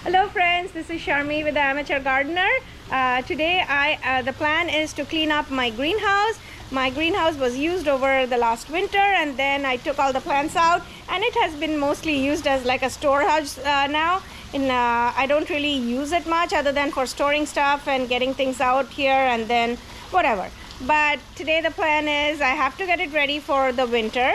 Hello friends, this is Sharmi with the Amateur Gardener. Today the plan is to clean up my greenhouse. My greenhouse was used over the last winter, and then I took all the plants out, and it has been mostly used as like a storehouse now. I don't really use it much other than for storing stuff and getting things out here and then whatever. But today the plan is I have to get it ready for the winter.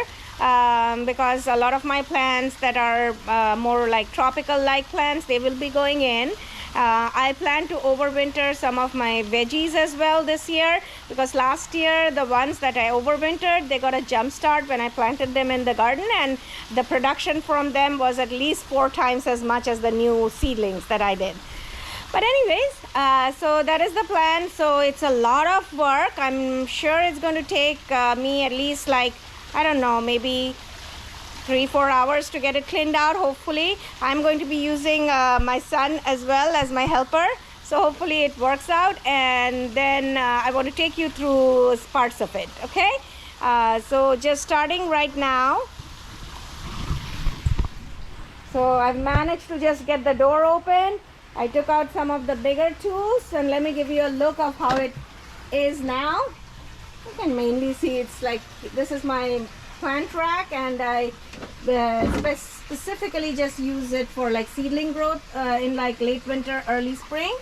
Because a lot of my plants that are more like tropical like plants, they will be going in. I plan to overwinter some of my veggies as well this year, because last year the ones that I overwintered, they got a jump start when I planted them in the garden, and the production from them was at least 4 times as much as the new seedlings that I did. But anyways, so that is the plan. So it's a lot of work. I'm sure it's going to take me at least like, I don't know, maybe 3-4 hours to get it cleaned out. Hopefully I'm going to be using my son as well as my helper, so hopefully it works out, and then I want to take you through parts of it. Okay, so just starting right now. So I've managed to just get the door open. I took out some of the bigger tools, and let me give you a look of how it is now. You can mainly see it's like, this is my plant rack, and I specifically just use it for like seedling growth in like late winter, early spring.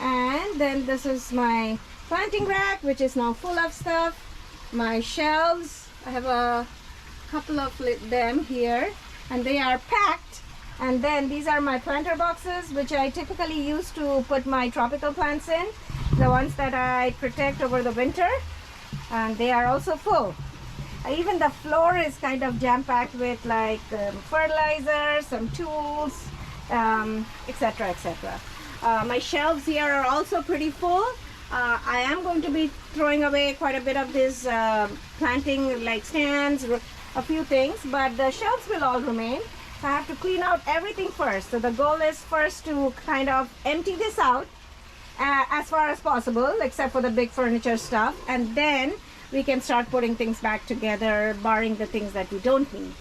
And then this is my planting rack, which is now full of stuff. My shelves, I have a couple of them here, and they are packed. And then these are my planter boxes, which I typically use to put my tropical plants in, the ones that I protect over the winter. And they are also full. Even the floor is kind of jam-packed with like fertilizer, some tools, etc, etc. My shelves here are also pretty full. I am going to be throwing away quite a bit of this planting like stands, a few things, but the shelves will all remain. So I have to clean out everything first. So the goal is first to kind of empty this out as far as possible, except for the big furniture stuff, and then we can start putting things back together, barring the things that we don't need.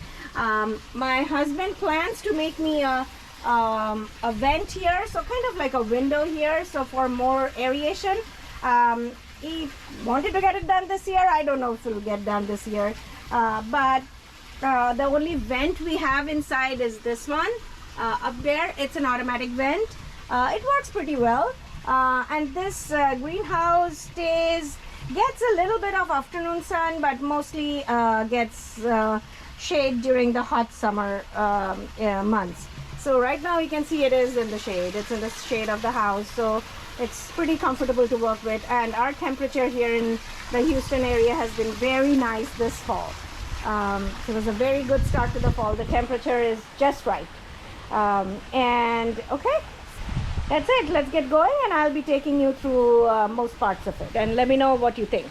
My husband plans to make me a vent here, so kind of like a window here, so for more aeration. He wanted to get it done this year. I don't know if it'll get done this year, but the only vent we have inside is this one up there. It's an automatic vent. It works pretty well. And this greenhouse gets a little bit of afternoon sun, but mostly gets shade during the hot summer months. So right now you can see it is in the shade. It's in the shade of the house, so it's pretty comfortable to work with. And our temperature here in the Houston area has been very nice this fall. So it was a very good start to the fall. The temperature is just right. And okay, that's it. Let's get going, and I'll be taking you through most parts of it, and let me know what you think.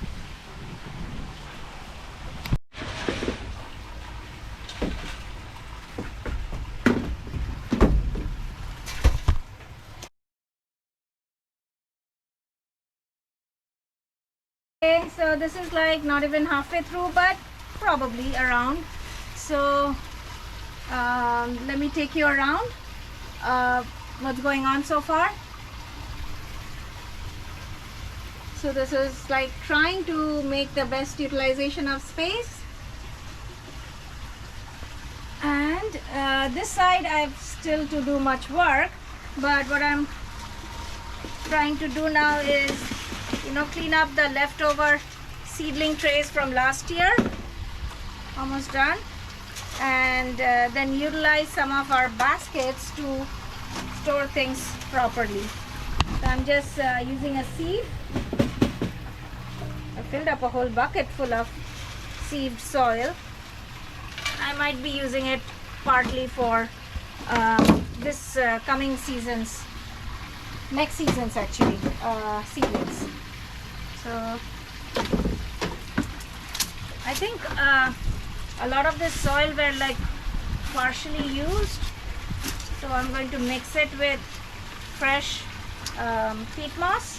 Okay, so this is like not even halfway through, but probably around. So let me take you around. What's going on so far. So this is like trying to make the best utilization of space, and this side I have still to do much work, but what I'm trying to do now is, you know, clean up the leftover seedling trays from last year. Almost done. And then utilize some of our baskets to store things properly. So I'm just using a sieve. I filled up a whole bucket full of sieved soil. I might be using it partly for this coming season's, next season's actually, seedlings. So I think a lot of this soil were like partially used. So I'm going to mix it with fresh peat moss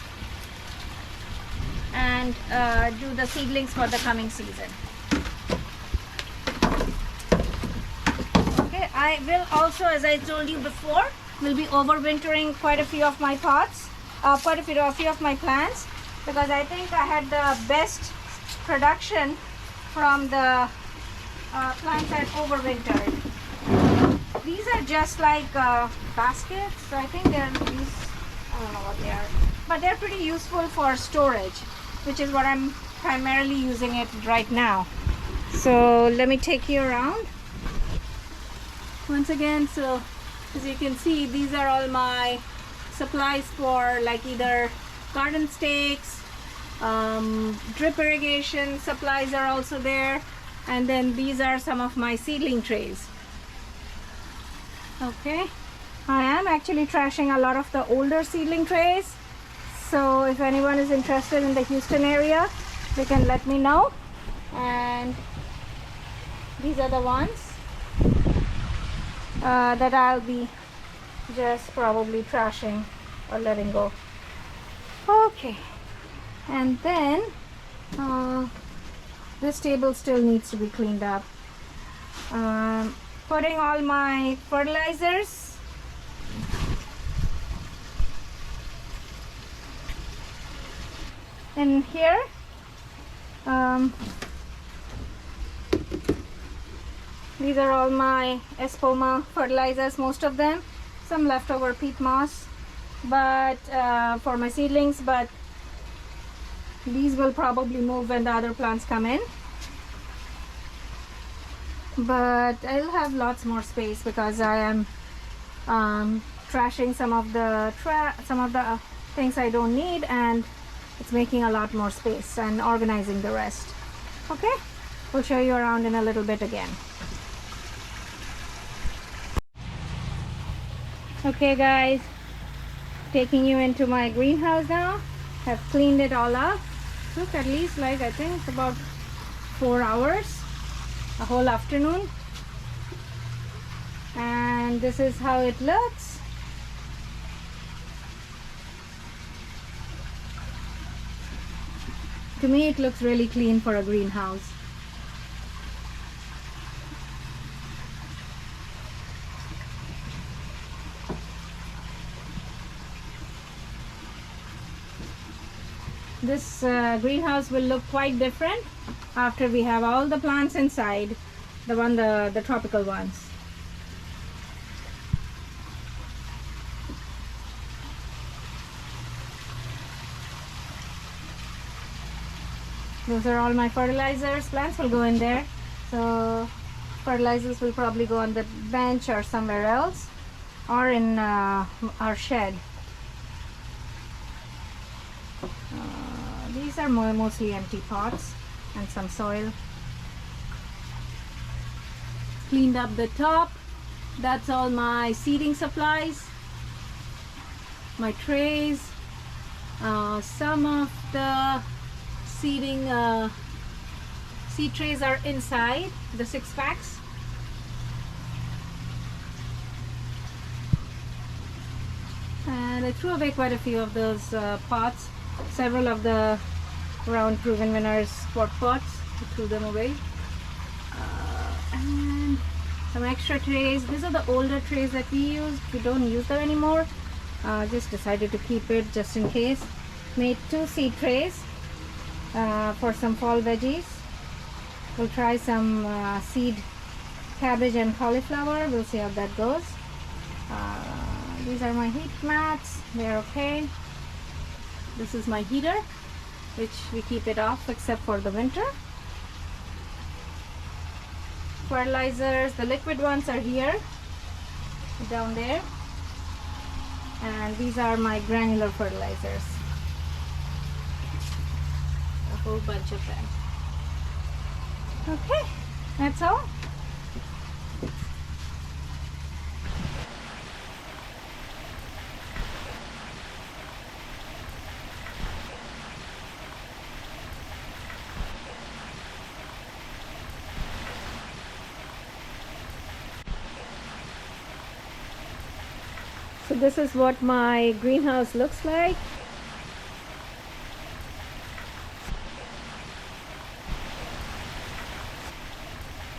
and do the seedlings for the coming season. Okay, I will also, as I told you before, will be overwintering quite a few of my pots, quite a few of my plants, because I think I had the best production from the plants that overwintered. These are just like baskets. I think they're these, I don't know what they are, but they're pretty useful for storage, which is what I'm primarily using it right now. So let me take you around once again. So as you can see, these are all my supplies for like either garden stakes, drip irrigation supplies are also there, and then these are some of my seedling trays. Okay, I am actually trashing a lot of the older seedling trays, so if anyone is interested in the Houston area, they can let me know. And these are the ones that I'll be just probably trashing or letting go. Okay, and then this table still needs to be cleaned up. Putting all my fertilizers in here. These are all my Espoma fertilizers, most of them. Some leftover peat moss, but for my seedlings, but these will probably move when the other plants come in. But I'll have lots more space because I am trashing some of the things I don't need, and it's making a lot more space and organizing the rest. Okay, we'll show you around in a little bit again. Okay guys, taking you into my greenhouse now. Have cleaned it all up. Took at least like I think about 4 hours, a whole afternoon. And this is how it looks. To me it looks really clean for a greenhouse. This greenhouse will look quite different after we have all the plants inside, the tropical ones. Those are all my fertilizers. Plants will go in there, so fertilizers will probably go on the bench or somewhere else, or in our shed. These are mostly empty pots and some soil. Cleaned up the top. That's all my seeding supplies, my trays. Some of the seeding seed trays are inside the 6-packs. And I threw away quite a few of those pots. Several of the round proven winners spot pots, I threw them away. And some extra trays. These are the older trays that we used. We don't use them anymore. Just decided to keep it just in case. Made 2 seed trays for some fall veggies. We'll try some seed cabbage and cauliflower. We'll see how that goes. These are my heat mats. They're okay. This is my heater, which we keep it off except for the winter. Fertilizers, the liquid ones are here, down there. And these are my granular fertilizers. A whole bunch of them. Okay, that's all. So this is what my greenhouse looks like.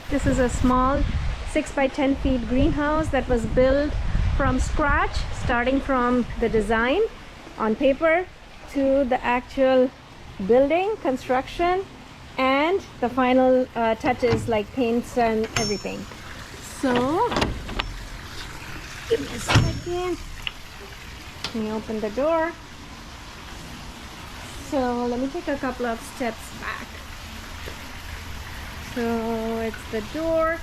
This is a small 6 by 10 feet greenhouse that was built from scratch, starting from the design on paper to the actual building, construction, and the final touches like paints and everything. So, give me a second. Let me open the door. So, let me take a couple of steps back. So, it's the door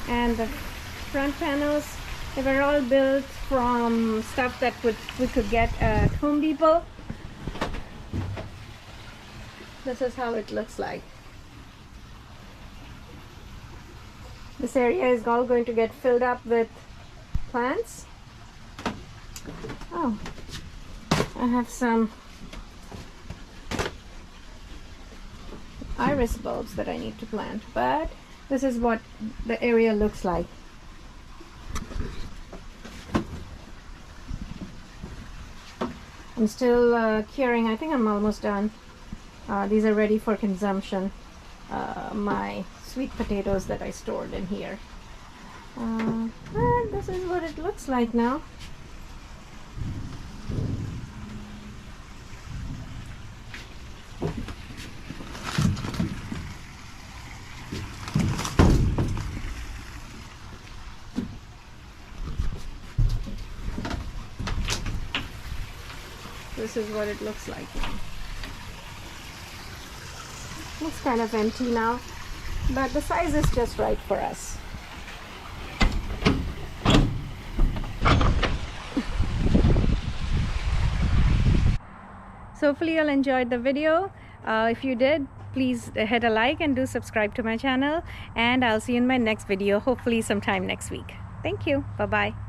and the front panels. They were all built from stuff that we could get at Home Depot. This is how it looks like. This area is all going to get filled up with plants. Oh, I have some iris bulbs that I need to plant, but this is what the area looks like. I'm still curing. I think I'm almost done. These are ready for consumption. My sweet potatoes that I stored in here. And this is what it looks like now. This is what it looks like now. Looks kind of empty now, but the size is just right for us. So hopefully you'll enjoyed the video. If you did, please hit a like and do subscribe to my channel, and I'll see you in my next video, hopefully sometime next week. Thank you. Bye-bye.